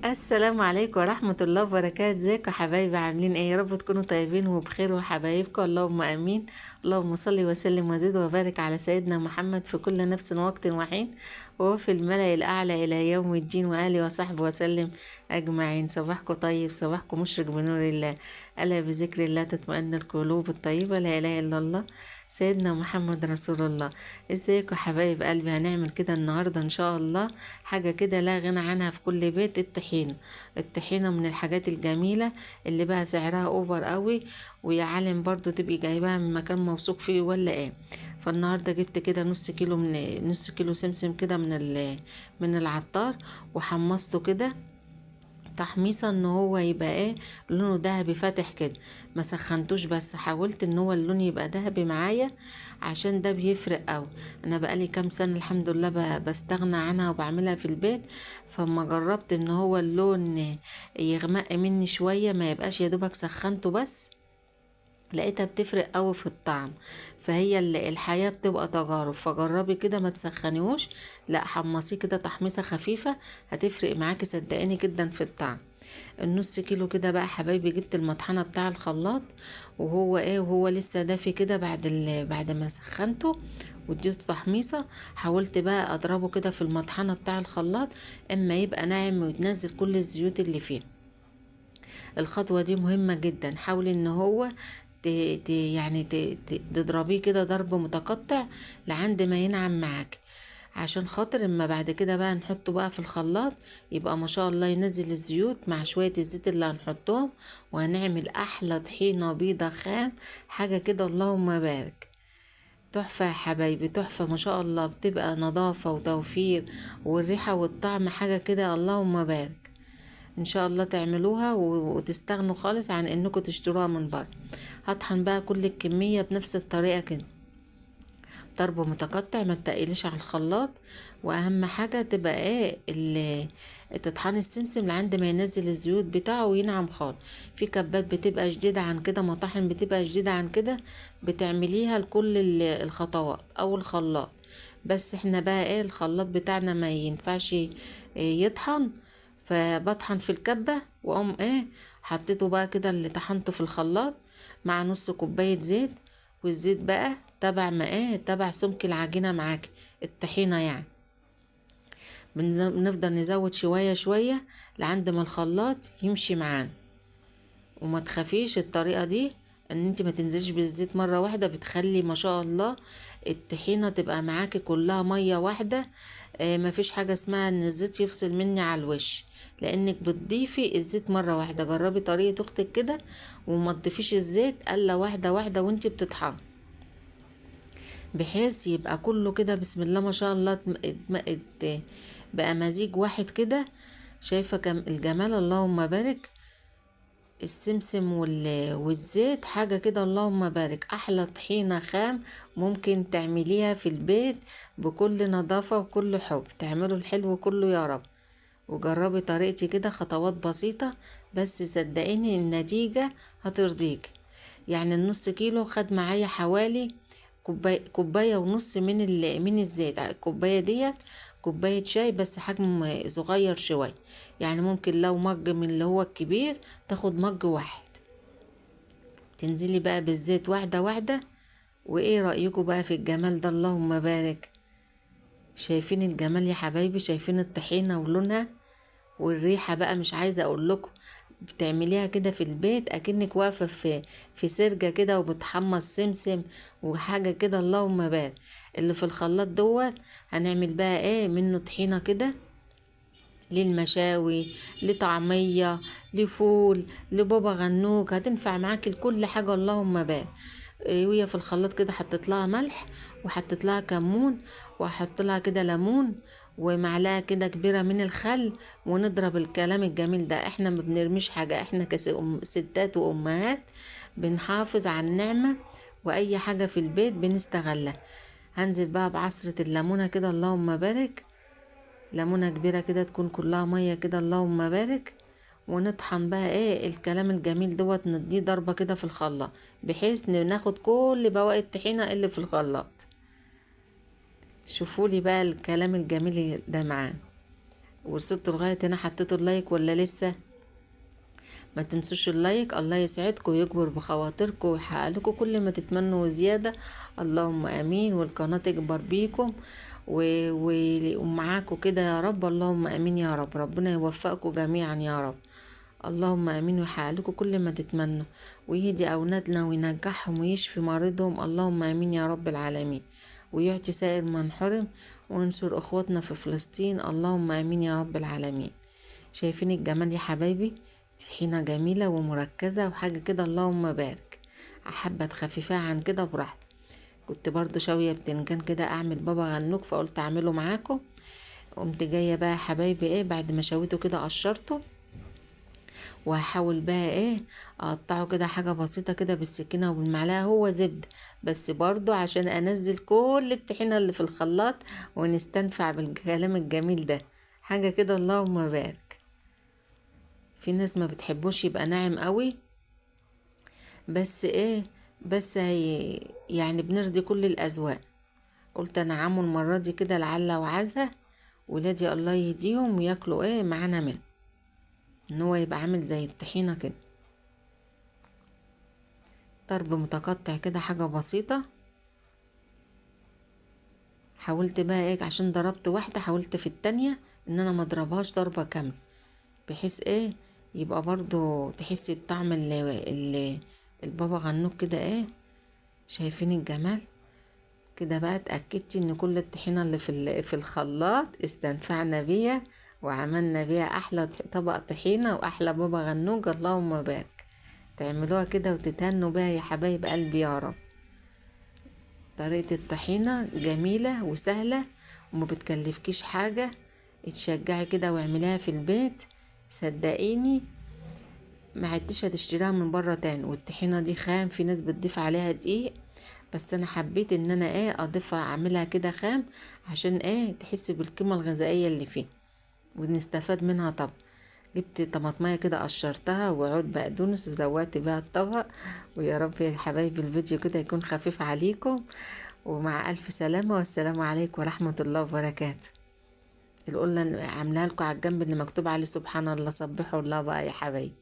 السلام عليكم ورحمة الله وبركاته. ازيكم يا حبايبي؟ عاملين ايه؟ يا رب تكونوا طيبين وبخير وحبايبكم، اللهم امين. اللهم صل وسلم وزد وبارك على سيدنا محمد في كل نفس وقت وحين، وفي الملأ الأعلى إلى يوم الدين، وآله وصحبه وسلم أجمعين. صباحكم طيب، صباحكم مشرق بنور الله. ألا بذكر الله تطمئن القلوب الطيبة، لا إله إلا الله سيدنا محمد رسول الله. ازيكم يا حبايب قلبي؟ هنعمل كده النهاردة إن شاء الله حاجة كده لا غنى عنها في كل بيت، الطحينة. الطحينة من الحاجات الجميلة اللي بقى سعرها اوفر قوي، ويا عالم برضو تبقي جايباها من مكان موثوق فيه ولا ايه. فالنهارده جبت كده نص كيلو سمسم كده من العطار، وحمصته كده تحميصه ان هو يبقى ايه، لونه ذهبي فاتح كده. ما سخنتوش، بس حاولت ان هو اللون يبقى ذهبي معايا، عشان ده بيفرق قوي. انا بقالي كام سنه الحمد لله بستغنى عنها وبعملها في البيت. فما جربت ان هو اللون يغمق مني شويه، ما يبقاش يا دوبك سخنته بس، لقيتها بتفرق قوي في الطعم. فهي الحياة بتبقى تجارب، فجربي كده ما تسخنيهوش، لا حمصيه كده تحميصة خفيفة، هتفرق معاكي صدقيني جدا في الطعم. النص كيلو كده بقى حبايبي، جبت المطحنة بتاع الخلاط، وهو لسه دافي كده بعد ما سخنته واديته تحميصة. حاولت بقى اضربه كده في المطحنة بتاع الخلاط، اما يبقى ناعم ويتنزل كل الزيوت اللي فيه. الخطوة دي مهمة جدا. حاولي ان هو تضربيه كده ضرب متقطع لعند ما ينعم معاك، عشان خاطر اما بعد كده بقى نحطه بقى في الخلاط، يبقى ما شاء الله ينزل الزيوت مع شوية الزيت اللي هنحطهم، وهنعمل احلى طحينة بيضة خام، حاجة كده اللهم بارك. تحفة يا حبايبي، تحفة ما شاء الله، بتبقى نظافة وتوفير، والريحة والطعم حاجة كده اللهم بارك. ان شاء الله تعملوها وتستغنوا خالص عن انكم تشتروها من بره. هطحن بقى كل الكمية بنفس الطريقة كده، ضرب متقطع، ما تقليش على الخلاط. واهم حاجة تبقى ايه تطحني السمسم لعند ما ينزل الزيوت بتاعه وينعم خالص. في كبات بتبقى جديدة عن كده، مطاحن بتبقى جديدة عن كده، بتعمليها لكل الخطوات او الخلاط. بس احنا بقى ايه، الخلاط بتاعنا ما ينفعش يطحن، فبطحن في الكبة، واقوم ايه حطيته بقى كده اللي طحنته في الخلاط مع نص كوباية زيت. والزيت بقى تبع سمك العجينة معاك، الطحينة يعني. بنفضل نزود شوية شوية لعند ما الخلاط يمشي معانا. وما تخافيش الطريقة دي، ان انت ما تنزليش بالزيت مرة واحدة، بتخلي ما شاء الله الطحينة تبقى معاكي كلها مية واحدة. ما فيش حاجة اسمها ان الزيت يفصل مني على الوش، لانك بتضيفي الزيت مرة واحدة. جربي طريقة اختك كده، وما تضيفيش الزيت الا واحدة واحدة وانت بتطحني، بحيث يبقى كله كده بسم الله ما شاء الله بقى مزيج واحد كده. شايفة كم الجمال، اللهم بارك. السمسم والزيت حاجة كده اللهم بارك، احلى طحينة خام ممكن تعمليها في البيت بكل نظافة وكل حب. تعملوا الحلو كله يا رب. وجربي طريقتي كده، خطوات بسيطة بس صدقيني النتيجة هترضيك. يعني النص كيلو خد معايا حوالي كوباية ونص من الزيت. الكوباية ديت كوباية شاي، بس حجم صغير شوية. يعني ممكن لو مج من اللي هو الكبير تاخد مج واحد. تنزلي بقى بالزيت واحدة واحدة. وايه رأيكم بقى في الجمال ده؟ اللهم بارك. شايفين الجمال يا حبايبي؟ شايفين الطحينة ولونها والريحة بقى؟ مش عايزة اقول لكم. بتعمليها كده في البيت اكنك واقفة في سرجة كده وبتحمص سمسم وحاجة كده اللهم بارك. اللي في الخلاط دوت هنعمل بقى ايه منه طحينة كده للمشاوي، لطعمية، لفول، لبابا غنوج، هتنفع معاكي لكل حاجة اللهم بارك. وهي في الخلاط كده حطيت لها ملح، وحطيت لها كمون، وهحط لها كده ليمون، ومعلقه كده كبيره من الخل. ونضرب الكلام الجميل ده. احنا ما بنرميش حاجه، احنا ستات وامهات بنحافظ على النعمه، واي حاجه في البيت بنستغلها. هنزل بقى بعصره الليمونه كده اللهم بارك، ليمونه كبيره كده تكون كلها ميه كده اللهم بارك. ونطحن بقى ايه الكلام الجميل دوت، نديه ضربة كده في الخلاط، بحيث ناخد كل بواقي الطحينة اللي في الخلاط. شوفوا لي بقى الكلام الجميل ده معاه. وصلتوا لغاية هنا حطيتوا اللايك ولا لسه؟ ما تنسوش اللايك. الله يسعدكم ويكبر بخواطركم ويحقق لكم كل ما تتمنوا وزيادة. اللهم امين. والقناة تكبر بيكم ومعاكم كده يا رب. اللهم امين يا رب. ربنا يوفقكم جميعا يا رب. اللهم امين. ويحقق لكم كل ما تتمنوا ويهدي اولادنا وينجحهم ويشفي مريضهم. اللهم امين يا رب العالمين. ويعطي سائر من حرم وينصر اخواتنا في فلسطين. اللهم امين يا رب العالمين. شايفين الجمال يا حبايبي؟ طحينة جميلة ومركزة وحاجة كده اللهم بارك. حابة تخففها عن كده براحتك. كنت برضو شاوية بتنجان كده اعمل بابا غنوج فقلت اعمله معاكم. قمت جاية بقى يا حبايبي ايه بعد ما شويته كده قشرته، وهحاول بقى ايه اقطعه كده حاجة بسيطة كده بالسكينة وبالمعلقة. هو زبد بس برضو عشان انزل كل الطحينة اللي في الخلاط ونستنفع بالكلام الجميل ده. حاجة كده اللهم بارك. في ناس ما بتحبوش يبقى ناعم قوي، بس ايه بس هي يعني بنرضي كل الاذواق. قلت انا عامل المرة دي كده لعل وعزة ولادي الله يهديهم وياكلوا ايه معانا منه، ان هو يبقى عامل زي الطحينة كده ضرب متقطع كده حاجة بسيطة. حاولت بقى ايه عشان ضربت واحدة حاولت في التانية ان انا ما اضربهاش ضربة كاملة، بحيث ايه يبقى برضو تحسي بطعم البابا غنوج كده ايه. شايفين الجمال كده بقى؟ اتأكدتي ان كل الطحينة اللي في الخلاط استنفعنا بيها وعملنا بيها احلى طبق طحينة واحلى بابا غنوج. اللهم بارك. تعملوها كده وتتهنوا بيها يا حبايب قلبي يا رب. طريقة الطحينة جميلة وسهلة وما بتكلفكيش حاجة. اتشجعي كده واعمليها في البيت صدقيني ما عدتش هتشتريها من بره تاني. والطحينة دي خام، في ناس بتضيف عليها دقيق بس انا حبيت ان انا ايه اضيفها اعملها كده خام عشان ايه تحسي بالقيمة الغذائية اللي فيه ونستفاد منها. طب جبت طماطمية كده قشرتها وعود بقدونس وزودت بيها الطبق. ويا رب يا حبايبي الفيديو كده يكون خفيف عليكم ومع الف سلامة. والسلام عليكم ورحمة الله وبركاته. القلة اللي عاملاها لكم على الجنب اللي مكتوب عليه سبحان الله، صبحوا الله بقى يا حبايبي.